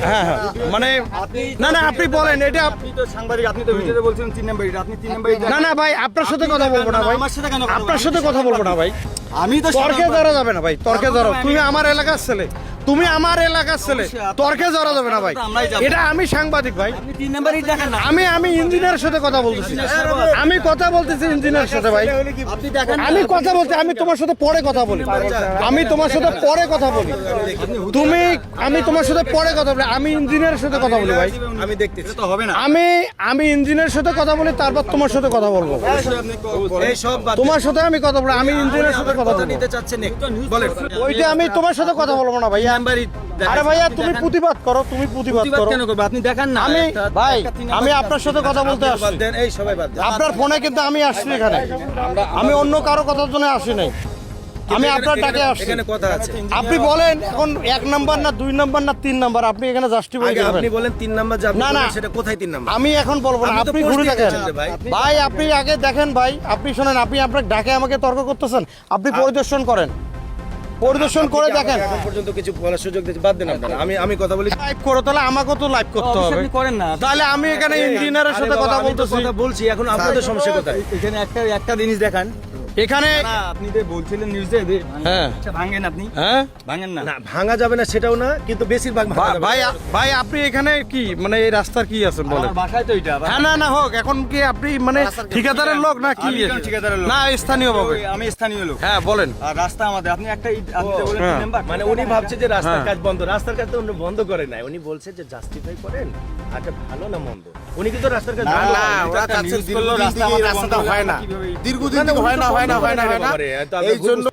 হ্যাঁ হ্যাঁ মানে না না আপনি বলেন এটা আপনি তো সাংবাদিক, আপনি তো ভিডিওতে বলছেন 3 নাম্বার এটা, আপনি 3 নাম্বার না না ভাই আপনার সাথে কথা বলবো না ভাই, আমার সাথে কেন কথা আপনার সাথে কথা বলবো না ভাই, আমি তো তর্কে জড়া যাবে না ভাই, তর্কে জড়া, তুমি আমার এলাকার ছেলে, তুমি আমার এলাকার ছেলে, তর্কে জড়া যাবে না ভাই, এটা আমি সাংবাদিক ভাই, আপনি 3 নাম্বারই দেখেন না, আমি ইঞ্জিনিয়ারের সাথে কথা বলতেছি, আমি কথা বলতেছি ইঞ্জিনিয়ারের সাথে ভাই, আপনি দেখেন আমি কথা বলতে, আমি তোমার সাথে পরে কথা বলি, আমি তোমার সাথে পরে কথা বলি, তুমি আমি তোমার সাথে পরে কথা বলি, আমি ইঞ্জিনিয়ারের সাথে কথা বলি ভাই, আমি দেখতেছি তো হবে না, আমি ইঞ্জিনিয়ারের সাথে কথা বলি, তারপর তোমার সাথে কথা বলবো, এই সব তোমার সাথে আমি কথা বলি, আমি ইঞ্জিনিয়ারের সাথে কথা বলবো, নিতে চাচ্ছেন বলেন ওইটা আমি তোমার সাথে কথা বলবো না ভাইয়া, নাম্বারই আরে ভাইয়া তুমি প্রতিবাদ করো, তুমি প্রতিবাদ করো, কেন করবে আপনি দেখেন না, আমি ভাই আমি আপনার সাথে কথা বলতে আসছি, দেন এই সবাই বাদ দেন, আপনার ফোনে কিন্তু আমি আসছি এখানে, আমি অন্য কারো কথার জন্য আসি নাই, আমি আপনার ডাকে আসছি, এখানে কথা আছে, আপনি বলেন এখন 1 নাম্বার না 2 নাম্বার না 3 নাম্বার, আপনি এখানে জাস্টিফাই আগে করবেন, আপনি বলেন 3 নাম্বার যে আপনি না, না। বলেন সেটা কোথায় 3 নাম্বার, আমি এখন বলবো না, আপনি তো আপনি post ঘুরে দিতে দেখেন চান ভাই। ভাই, আপনি আগে দেখেন ভাই, আপনি শোনেন, আপনি আপনার ডাকে আমাকে তর্ক করতেছেন, আপনি পরিদর্শন করেন, পরিদর্শন করে দেখেন, এখন পর্যন্ত কিছু বলার সুযোগ দিতে বাদ দেন আপনারা, আমি কথা বলি, লাইভ করো, তাহলে আমাকেও তো লাইভ করতে হবে, আপনি করেন না, তাহলে আমি এখানে ইঞ্জিনিয়ারের সাথে কথা বলতেছি, কথা বলছি, এখন আপনাদের সমস্যা কোথায়, এখানে একটা জিনিস দেখান, এখানে না আপনি যে বলছিলেন নিউজে হ্যাঁ আচ্ছা ভাঙেন, আপনি হ্যাঁ ভাঙেন না, না ভাঙা যাবে না সেটাও না, কিন্তু বেশিরভাগ ভাঙা যাবে। ভাই ভাই আপনি এখানে কি মানে এই রাস্তার কি আছেন বলেন, আমার বাসায় তো এটা হ্যাঁ না না হোক, এখন কি আপনি মানে ঠিকাদারের লোক না কি, আমি কেন ঠিকাদারের লোক? না স্থানীয় ভাবে, আমি স্থানীয় লোক, হ্যাঁ বলেন, আর রাস্তা আমাদের, আপনি একটা আপনি যে বলেন হ্যাঁ। 3 নাম্বার, মানে উনি ভাবছে যে রাস্তার হ্যাঁ। কাজ বন্ধ, রাস্তার কাজ তো উনি বন্ধ করে নাই, উনি বলছে যে জাস্টিফাই করেন আচ্ছা ভালো না মন্দ, উনি কিন্তু রাস্তার কাজ ভালো ওরা চাচ্ছে দীর্ঘদিন থেকে রাস্তাটা হয় না, দীর্ঘদিন থেকে হয় না, এই জন্য